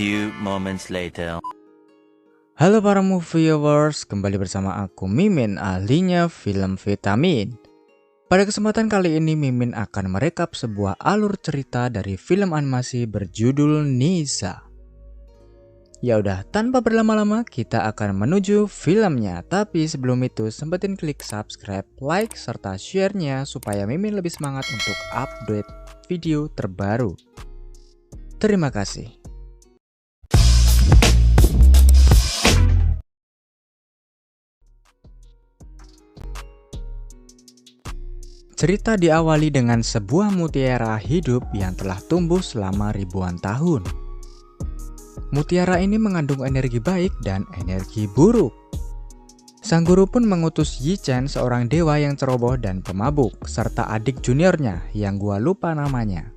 few moments later. Halo para movie viewers, kembali bersama aku Mimin, ahlinya film vitamin. Pada kesempatan kali ini Mimin akan merekap sebuah alur cerita dari film animasi berjudul Nisa. Ya udah, tanpa berlama-lama kita akan menuju filmnya. Tapi sebelum itu sempetin klik subscribe, like, serta share-nya supaya Mimin lebih semangat untuk update video terbaru. Terima kasih. Cerita diawali dengan sebuah mutiara hidup yang telah tumbuh selama ribuan tahun. Mutiara ini mengandung energi baik dan energi buruk. Sang guru pun mengutus Yi Chen, seorang dewa yang ceroboh dan pemabuk, serta adik juniornya yang gua lupa namanya.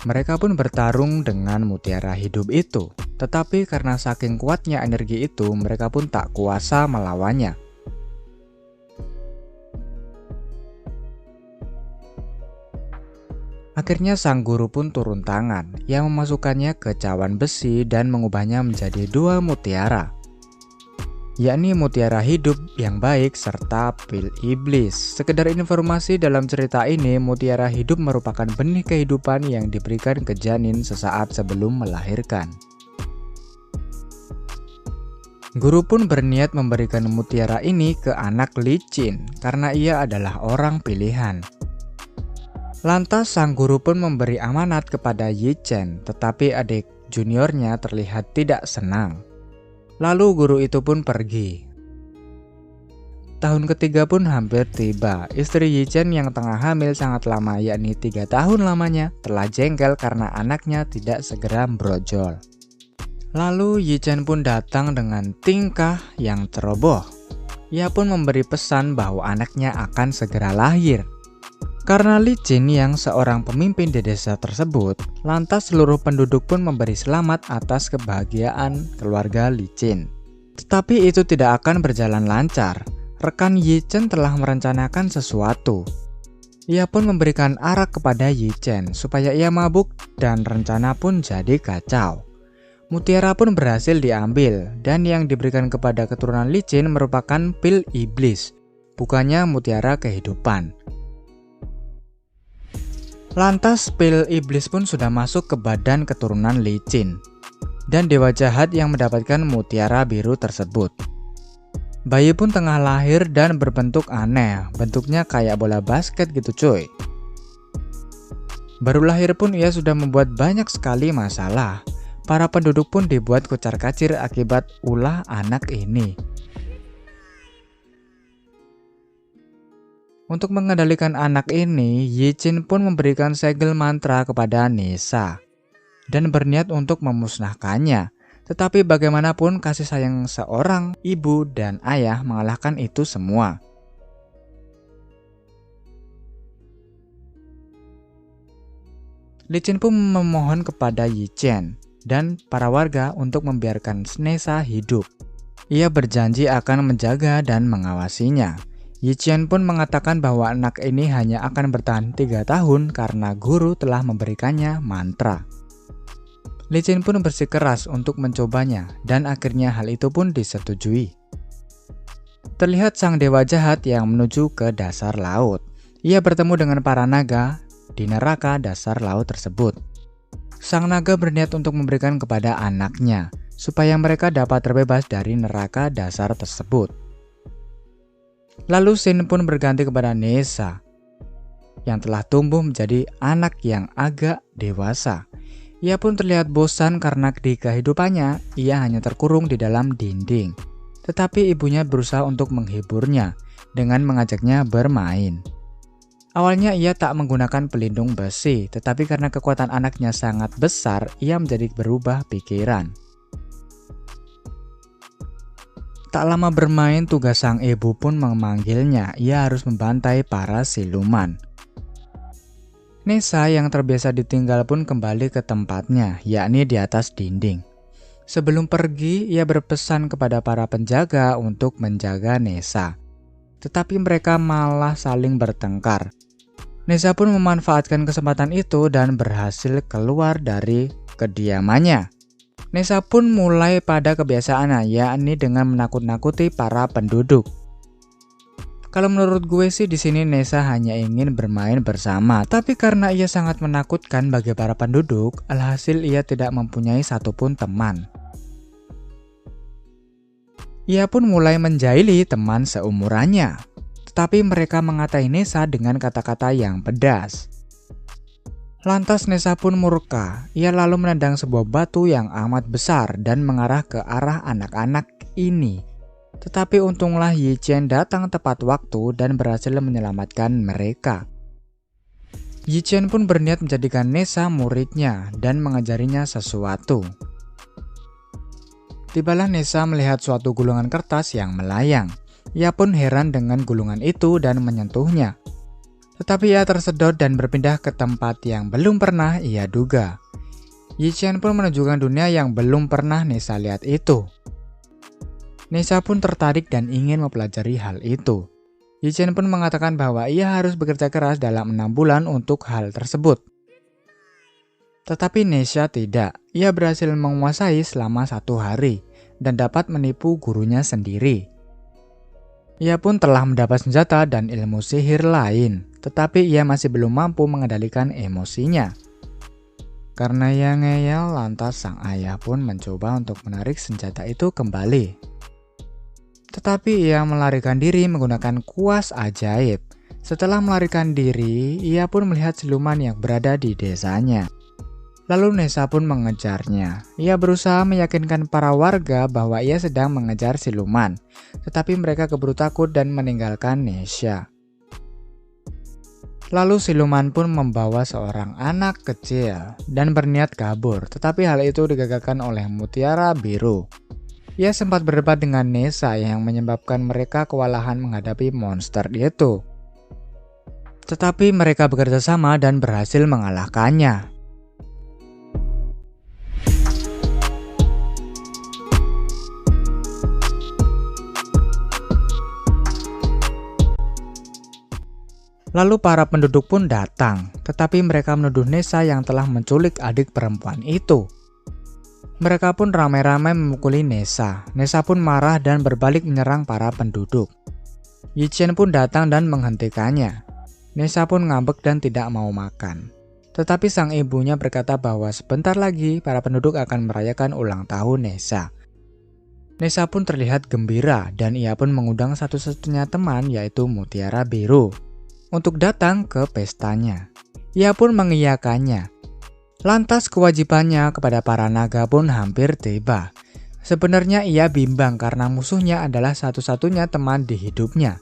Mereka pun bertarung dengan mutiara hidup itu, tetapi karena saking kuatnya energi itu, mereka pun tak kuasa melawannya. Akhirnya sang guru pun turun tangan, yang memasukkannya ke cawan besi dan mengubahnya menjadi dua mutiara, yakni mutiara hidup yang baik serta pil iblis. Sekedar informasi, dalam cerita ini mutiara hidup merupakan benih kehidupan yang diberikan ke janin sesaat sebelum melahirkan. Guru pun berniat memberikan mutiara ini ke anak licin karena ia adalah orang pilihan. Lantas sang guru pun memberi amanat kepada Yi Chen, tetapi adik juniornya terlihat tidak senang. Lalu guru itu pun pergi. Tahun ketiga pun hampir tiba. Istri Yi Chen yang tengah hamil sangat lama, yakni 3 tahun lamanya, telah jengkel karena anaknya tidak segera brojol. Lalu Yi Chen pun datang dengan tingkah yang ceroboh. Ia pun memberi pesan bahwa anaknya akan segera lahir. Karena licin yang seorang pemimpin di desa tersebut, lantas seluruh penduduk pun memberi selamat atas kebahagiaan keluarga licin. Tetapi itu tidak akan berjalan lancar. Rekan Yi Chen telah merencanakan sesuatu. Ia pun memberikan arak kepada Yi Chen supaya ia mabuk dan rencana pun jadi kacau. Mutiara pun berhasil diambil dan yang diberikan kepada keturunan licin merupakan pil iblis, bukannya mutiara kehidupan. Lantas pil iblis pun sudah masuk ke badan keturunan licin dan dewa jahat yang mendapatkan mutiara biru tersebut. Bayi pun tengah lahir dan berbentuk aneh, bentuknya kayak bola basket gitu cuy. Baru lahir pun ia sudah membuat banyak sekali masalah. Para penduduk pun dibuat kucar-kacir akibat ulah anak ini. Untuk mengendalikan anak ini, Yi Chen pun memberikan segel mantra kepada Nisa dan berniat untuk memusnahkannya. Tetapi bagaimanapun kasih sayang seorang ibu dan ayah mengalahkan itu semua. Li Chen pun memohon kepada Yi Chen dan para warga untuk membiarkan Nisa hidup. Ia berjanji akan menjaga dan mengawasinya. Yi Chen pun mengatakan bahwa anak ini hanya akan bertahan 3 tahun karena guru telah memberikannya mantra. Li Chen pun bersikeras untuk mencobanya dan akhirnya hal itu pun disetujui. Terlihat sang dewa jahat yang menuju ke dasar laut. Ia bertemu dengan para naga di neraka dasar laut tersebut. Sang naga berniat untuk memberikan kepada anaknya supaya mereka dapat terbebas dari neraka dasar tersebut. Lalu scene pun berganti kepada Nisa yang telah tumbuh menjadi anak yang agak dewasa. Ia pun terlihat bosan karena di kehidupannya ia hanya terkurung di dalam dinding. Tetapi ibunya berusaha untuk menghiburnya dengan mengajaknya bermain. Awalnya ia tak menggunakan pelindung besi, tetapi karena kekuatan anaknya sangat besar, ia menjadi berubah pikiran. Tak lama bermain, tugas sang ibu pun memanggilnya. Ia harus membantai para siluman. Nisa yang terbiasa ditinggal pun kembali ke tempatnya, yakni di atas dinding. Sebelum pergi, ia berpesan kepada para penjaga untuk menjaga Nisa. Tetapi mereka malah saling bertengkar. Nisa pun memanfaatkan kesempatan itu dan berhasil keluar dari kediamannya. Nessa pun mulai pada kebiasaannya, yakni dengan menakut-nakuti para penduduk. Kalau menurut gue sih di sini Nessa hanya ingin bermain bersama, tapi karena ia sangat menakutkan bagi para penduduk, alhasil ia tidak mempunyai satupun teman. Ia pun mulai menjahili teman seumurannya, tetapi mereka mengatai Nessa dengan kata-kata yang pedas. Lantas Nessa pun murka, ia lalu menendang sebuah batu yang amat besar dan mengarah ke arah anak-anak ini. Tetapi untunglah Yi Chen datang tepat waktu dan berhasil menyelamatkan mereka. Yi Chen pun berniat menjadikan Nessa muridnya dan mengajarinya sesuatu. Tibalah Nessa melihat suatu gulungan kertas yang melayang. Ia pun heran dengan gulungan itu dan menyentuhnya. Tetapi ia tersedot dan berpindah ke tempat yang belum pernah ia duga. Yi Chen pun menunjukkan dunia yang belum pernah Nessa lihat itu. Nessa pun tertarik dan ingin mempelajari hal itu. Yi Chen pun mengatakan bahwa ia harus bekerja keras dalam 6 bulan untuk hal tersebut. Tetapi Nessa tidak. Ia berhasil menguasai selama 1 hari dan dapat menipu gurunya sendiri. Ia pun telah mendapat senjata dan ilmu sihir lain, tetapi ia masih belum mampu mengendalikan emosinya. Karena ia ngeyel, lantas sang ayah pun mencoba untuk menarik senjata itu kembali. Tetapi ia melarikan diri menggunakan kuas ajaib. Setelah melarikan diri, ia pun melihat siluman yang berada di desanya. Lalu Nessa pun mengejarnya. Ia berusaha meyakinkan para warga bahwa ia sedang mengejar siluman, tetapi mereka keburu takut dan meninggalkan Nessa. Lalu siluman pun membawa seorang anak kecil dan berniat kabur, tetapi hal itu digagalkan oleh Mutiara Biru. Ia sempat berdebat dengan Nessa yang menyebabkan mereka kewalahan menghadapi monster itu. Tetapi mereka bekerja sama dan berhasil mengalahkannya. Lalu para penduduk pun datang, tetapi mereka menuduh Nessa yang telah menculik adik perempuan itu. Mereka pun ramai-ramai memukuli Nessa. Nessa pun marah dan berbalik menyerang para penduduk. Yi Chen pun datang dan menghentikannya. Nessa pun ngambek dan tidak mau makan. Tetapi sang ibunya berkata bahwa sebentar lagi para penduduk akan merayakan ulang tahun Nessa. Nessa pun terlihat gembira dan ia pun mengundang satu-satunya teman, yaitu Mutiara Biru, untuk datang ke pestanya. Ia pun mengiyakannya. Lantas kewajibannya kepada para naga pun hampir tiba. Sebenarnya ia bimbang karena musuhnya adalah satu-satunya teman di hidupnya.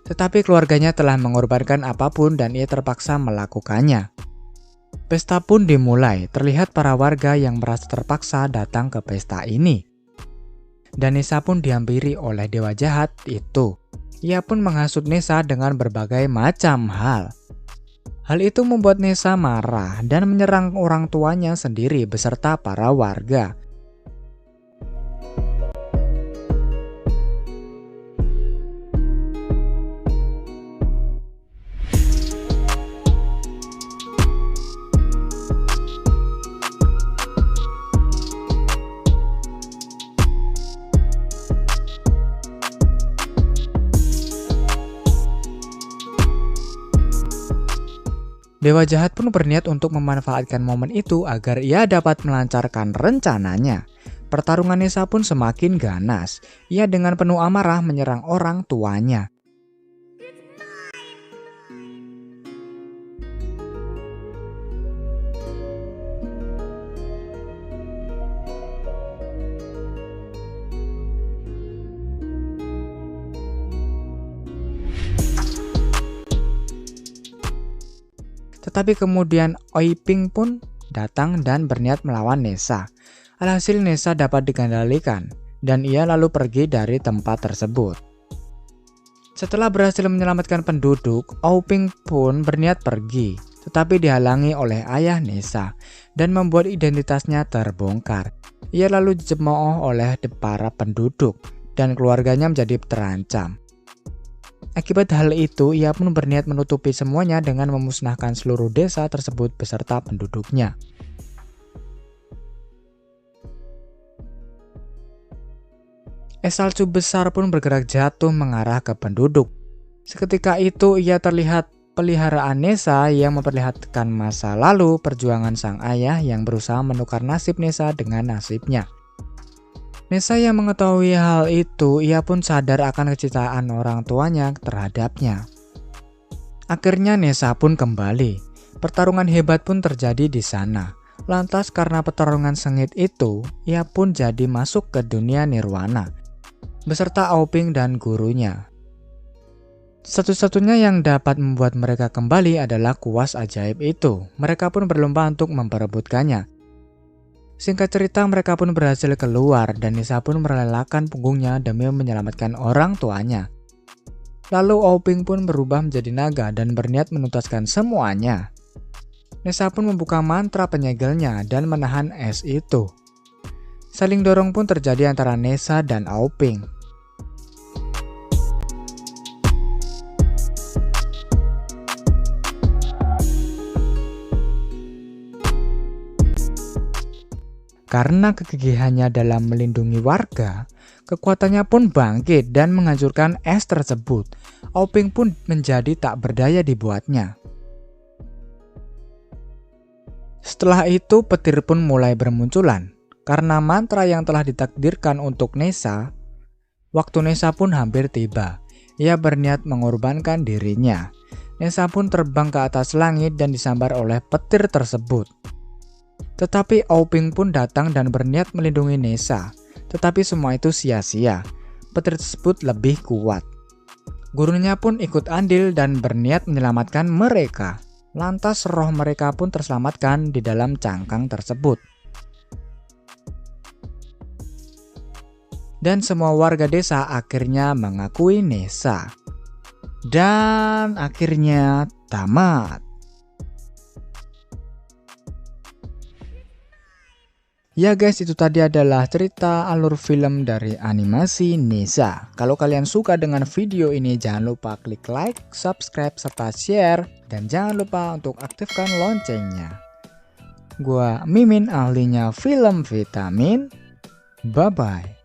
Tetapi keluarganya telah mengorbankan apapun dan ia terpaksa melakukannya. Pesta pun dimulai. Terlihat para warga yang merasa terpaksa datang ke pesta ini. Dan Nessa pun dihampiri oleh dewa jahat itu. Ia pun menghasut Nessa dengan berbagai macam hal. Hal itu membuat Nessa marah dan menyerang orang tuanya sendiri beserta para warga. Dewa jahat pun berniat untuk memanfaatkan momen itu agar ia dapat melancarkan rencananya. Pertarungan Nessa pun semakin ganas. Ia dengan penuh amarah menyerang orang tuanya. Tetapi kemudian Oi Ping pun datang dan berniat melawan Nessa. Alhasil Nessa dapat dikendalikan dan ia lalu pergi dari tempat tersebut. Setelah berhasil menyelamatkan penduduk, Oi Ping pun berniat pergi, tetapi dihalangi oleh ayah Nessa dan membuat identitasnya terbongkar. Ia lalu dicemooh oleh para penduduk dan keluarganya menjadi terancam. Akibat hal itu, ia pun berniat menutupi semuanya dengan memusnahkan seluruh desa tersebut beserta penduduknya. Es salju besar pun bergerak jatuh mengarah ke penduduk. Seketika itu ia terlihat peliharaan Nessa yang memperlihatkan masa lalu perjuangan sang ayah yang berusaha menukar nasib Nessa dengan nasibnya. Nessa yang mengetahui hal itu, ia pun sadar akan kecintaan orang tuanya terhadapnya. Akhirnya Nessa pun kembali. Pertarungan hebat pun terjadi di sana. Lantas karena pertarungan sengit itu, ia pun jadi masuk ke dunia nirwana beserta Aoping dan gurunya. Satu-satunya yang dapat membuat mereka kembali adalah kuas ajaib itu. Mereka pun berlomba untuk memperebutkannya. Singkat cerita, mereka pun berhasil keluar dan Nessa pun merelakan punggungnya demi menyelamatkan orang tuanya. Lalu Aoping pun berubah menjadi naga dan berniat menuntaskan semuanya. Nessa pun membuka mantra penyegelnya dan menahan es itu. Saling dorong pun terjadi antara Nessa dan Aoping. Karena kegigihannya dalam melindungi warga, kekuatannya pun bangkit dan menghancurkan es tersebut. Aoping pun menjadi tak berdaya dibuatnya. Setelah itu petir pun mulai bermunculan. Karena mantra yang telah ditakdirkan untuk Nessa, waktu Nessa pun hampir tiba. Ia berniat mengorbankan dirinya. Nessa pun terbang ke atas langit dan disambar oleh petir tersebut. Tetapi Aoping pun datang dan berniat melindungi Nessa. Tetapi semua itu sia-sia. Petir tersebut lebih kuat. Gurunya pun ikut andil dan berniat menyelamatkan mereka. Lantas roh mereka pun terselamatkan di dalam cangkang tersebut. Dan semua warga desa akhirnya mengakui Nessa. Dan akhirnya tamat. Ya guys, itu tadi adalah cerita alur film dari animasi Nessa. Kalau kalian suka dengan video ini, jangan lupa klik like, subscribe, serta share. Dan jangan lupa untuk aktifkan loncengnya. Gua Mimin, ahlinya film vitamin. Bye-bye.